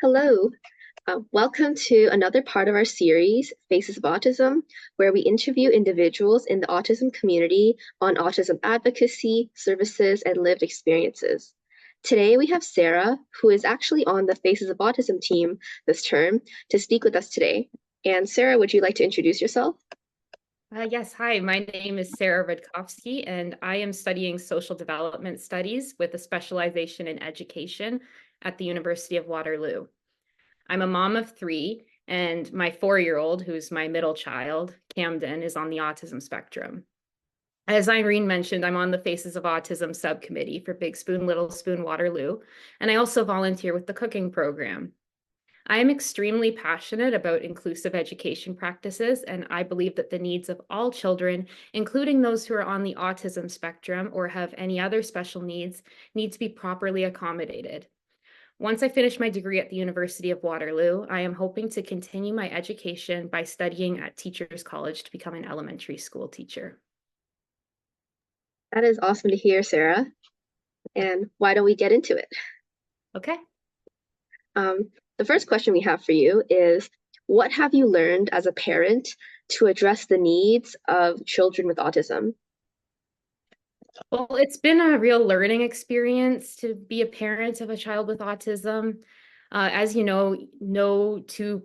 Hello. Welcome to another part of our series, Faces of Autism, where we interview individuals in the autism community on autism advocacy, services, and lived experiences. Today, we have Sarah, who is actually on the Faces of Autism team this term, to speak with us today. And Sarah, would you like to introduce yourself? Yes, hi, my name is Sarah Rudcovski, and I am studying social development studies with a specialization in education at the University of Waterloo. I'm a mom of three, and my 4-year-old, who's my middle child, Camden, is on the autism spectrum. As Irene mentioned, I'm on the Faces of Autism Subcommittee for Big Spoon, Little Spoon, Waterloo, and I also volunteer with the cooking program. I am extremely passionate about inclusive education practices, and I believe that the needs of all children, including those who are on the autism spectrum or have any other special needs, need to be properly accommodated. Once I finish my degree at the University of Waterloo, I am hoping to continue my education by studying at Teachers College to become an elementary school teacher. That is awesome to hear, Sarah. And why don't we get into it? Okay. The first question we have for you is, what have you learned as a parent to address the needs of children with autism? Well, it's been a real learning experience to be a parent of a child with autism. As you know, no two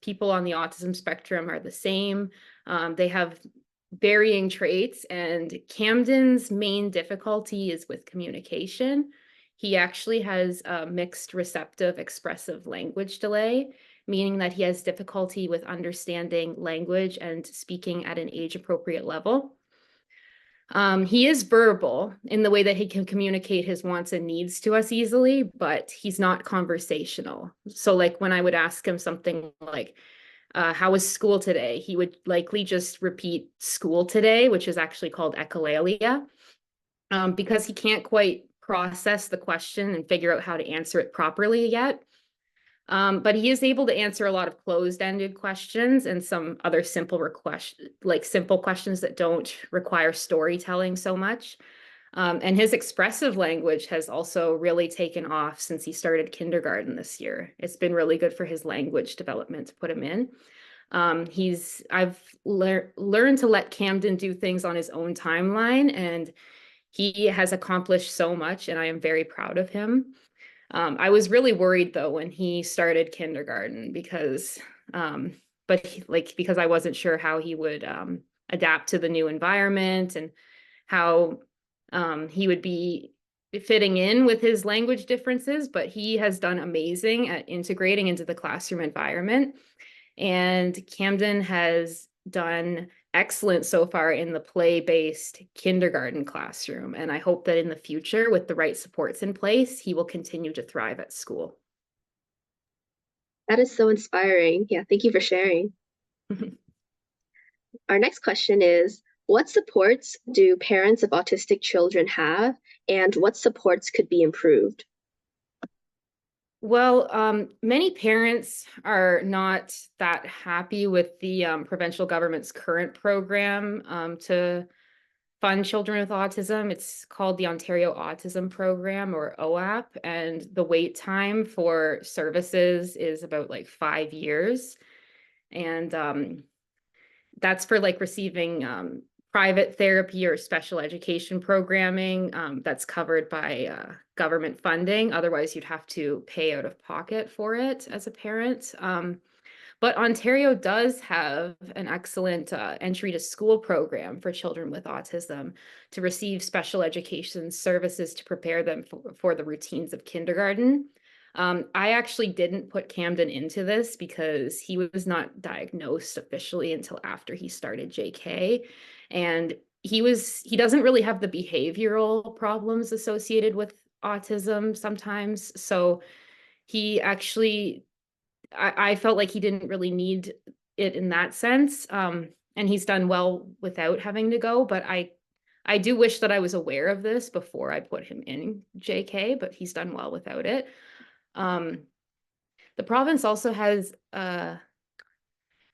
people on the autism spectrum are the same. They have varying traits, and Camden's main difficulty is with communication. He actually has a mixed receptive expressive language delay, meaning that he has difficulty with understanding language and speaking at an age-appropriate level. He is verbal in the way that he can communicate his wants and needs to us easily, but he's not conversational. So like when I would ask him something like, how was school today? He would likely just repeat school today, which is actually called echolalia, because he can't quite process the question and figure out how to answer it properly yet. But he is able to answer a lot of closed-ended questions and some other simple questions that don't require storytelling so much. And his expressive language has also really taken off since he started kindergarten this year. It's been really good for his language development to put him in. I've learned to let Camden do things on his own timeline, and he has accomplished so much, and I am very proud of him. I was really worried though when he started kindergarten because, because I wasn't sure how he would adapt to the new environment and how he would be fitting in with his language differences, but he has done amazing at integrating into the classroom environment. And Camden has done excellent so far in the play-based kindergarten classroom. And I hope that in the future, with the right supports in place, he will continue to thrive at school. That is so inspiring. Yeah, thank you for sharing. Our next question is, what supports do parents of autistic children have, and what supports could be improved? Well, many parents are not that happy with the provincial government's current program to fund children with autism. It's called the Ontario Autism Program, or OAP, and the wait time for services is about like 5 years. And that's for like receiving private therapy or special education programming that's covered by government funding. Otherwise, you'd have to pay out of pocket for it as a parent. But Ontario does have an excellent entry to school program for children with autism to receive special education services to prepare them for the routines of kindergarten. I actually didn't put Camden into this because he was not diagnosed officially until after he started JK. And he doesn't really have the behavioral problems associated with autism sometimes. So he actually, I felt like he didn't really need it in that sense. And he's done well without having to go, but I do wish that I was aware of this before I put him in JK, but he's done well without it. The province also has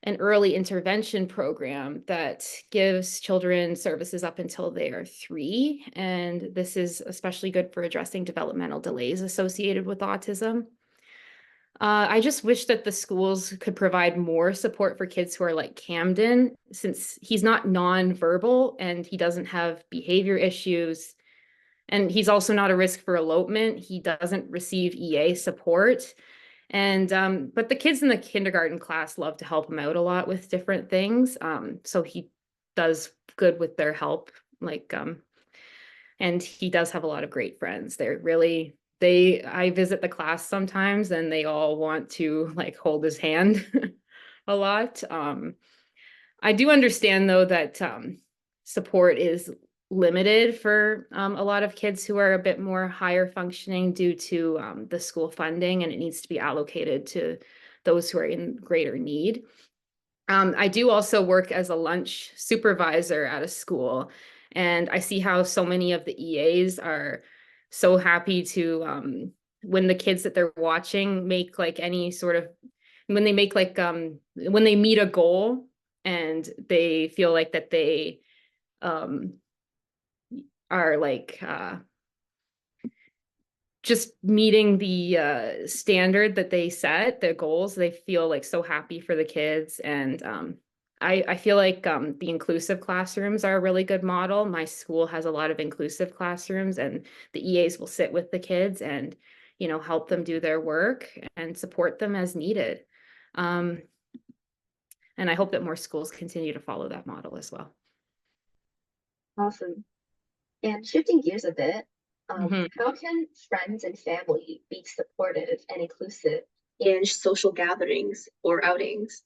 an early intervention program that gives children services up until they are 3. And this is especially good for addressing developmental delays associated with autism. I just wish that the schools could provide more support for kids who are like Camden, since he's not nonverbal and he doesn't have behavior issues. And he's also not a risk for elopement. He doesn't receive EA support. And but the kids in the kindergarten class love to help him out a lot with different things. So he does good with their help. Like and he does have a lot of great friends. They're really I visit the class sometimes and they all want to like hold his hand a lot. I do understand though that support is limited for a lot of kids who are a bit more higher functioning due to the school funding, and it needs to be allocated to those who are in greater need. I do also work as a lunch supervisor at a school, and I see how so many of the EAs are so happy to, when the kids that they're watching make like any sort of, when they make like, when they meet a goal and they feel like that they um, are like, just meeting the standard that they set, their goals, they feel like so happy for the kids. And I feel like the inclusive classrooms are a really good model. My school has a lot of inclusive classrooms, and the EAs will sit with the kids and, you know, help them do their work and support them as needed. Um, and I hope that more schools continue to follow that model as well. Awesome. And shifting gears a bit, Mhm. how can friends and family be supportive and inclusive in social gatherings or outings?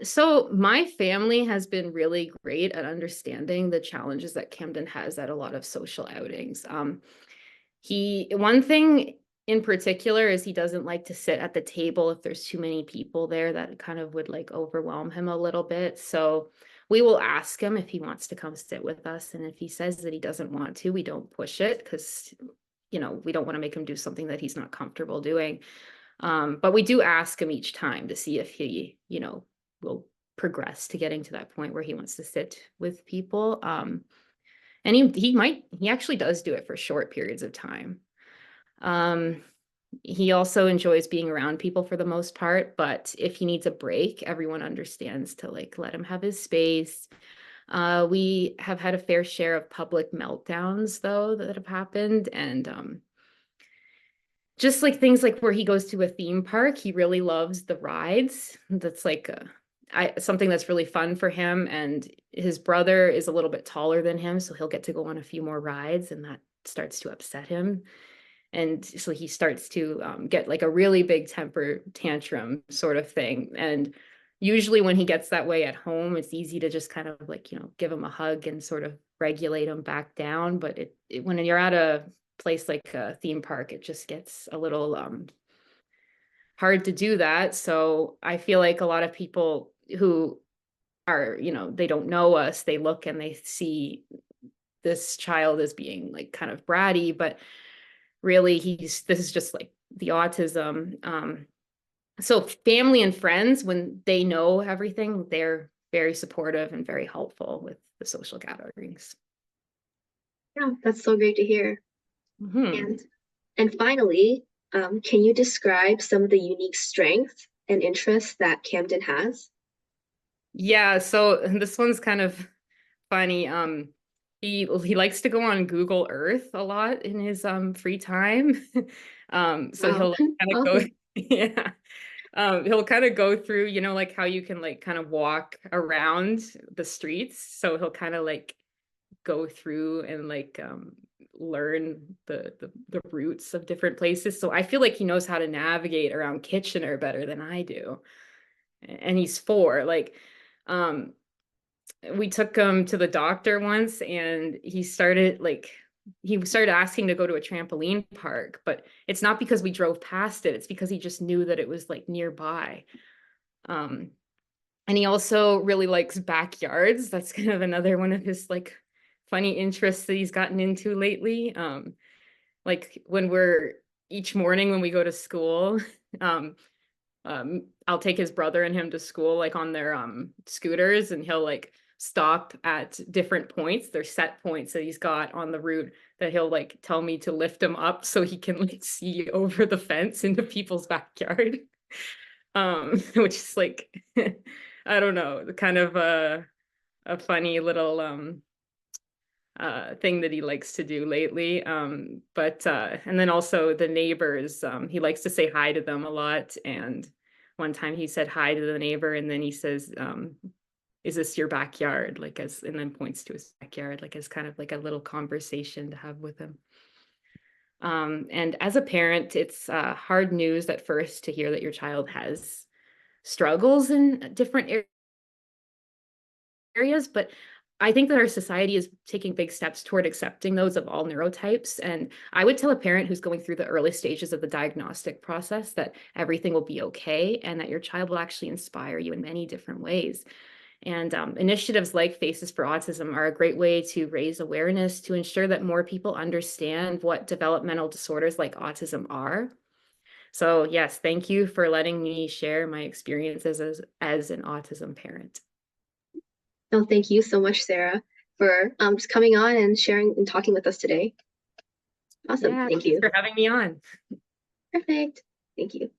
So my family has been really great at understanding the challenges that Camden has at a lot of social outings. One thing in particular is he doesn't like to sit at the table if there's too many people there. That kind of would like overwhelm him a little bit. So we will ask him if he wants to come sit with us. And if he says that he doesn't want to, we don't push it because, you know, we don't want to make him do something that he's not comfortable doing. But we do ask him each time to see if he, you know, will progress to getting to that point where he wants to sit with people. And he actually does do it for short periods of time. Um, he also enjoys being around people for the most part, but if he needs a break, everyone understands to like let him have his space. We have had a fair share of public meltdowns though that have happened, and just like things like where he goes to a theme park, he really loves the rides. That's like something that's really fun for him. And his brother is a little bit taller than him, so he'll get to go on a few more rides, and that starts to upset him. And so he starts to get like a really big temper tantrum sort of thing. And usually when he gets that way at home, it's easy to just kind of like, you know, give him a hug and sort of regulate him back down. But when you're at a place like a theme park, it just gets a little hard to do that. So I feel like a lot of people who are, you know, they don't know us, they look and they see this child as being like kind of bratty, but really this is just like the autism. So family and friends, when they know everything, they're very supportive and very helpful with the social gatherings. Yeah, that's so great to hear. Hmm. And and finally, can you describe some of the unique strengths and interests that Camden has? Yeah, so this one's kind of funny. He likes to go on Google Earth a lot in his free time. So Wow, he'll kind of go, awesome. yeah. He'll kind of go through, you know, like how you can like kind of walk around the streets. So he'll kind of like go through and like learn the routes of different places. So I feel like he knows how to navigate around Kitchener better than I do. And he's 4. Like um we took him to the doctor once, and he started asking to go to a trampoline park, but it's not because we drove past it, it's because he just knew that it was like nearby. um and he also really likes backyards. That's kind of another one of his like funny interests that he's gotten into lately. Like when we're each morning when we go to school, um I'll take his brother and him to school like on their scooters, and he'll like stop at different points. They're set points that he's got on the route that he'll like tell me to lift him up so he can like see over the fence into people's backyard. Which is like I don't know, kind of a funny little thing that he likes to do lately. But and then also the neighbors, he likes to say hi to them a lot. And one time he said hi to the neighbor, and then he says, is this your backyard? Like as, and then points to his backyard, like as kind of like a little conversation to have with him. And as a parent, it's hard news at first to hear that your child has struggles in different areas, but I think that our society is taking big steps toward accepting those of all neurotypes. And I would tell a parent who's going through the early stages of the diagnostic process that everything will be okay and that your child will actually inspire you in many different ways. And initiatives like Faces for Autism are a great way to raise awareness to ensure that more people understand what developmental disorders like autism are. So yes, thank you for letting me share my experiences as an autism parent. No, thank you so much, Sarah, for just coming on and sharing and talking with us today. Awesome. Yeah, Thank thanks you. for having me on. Perfect. Thank you.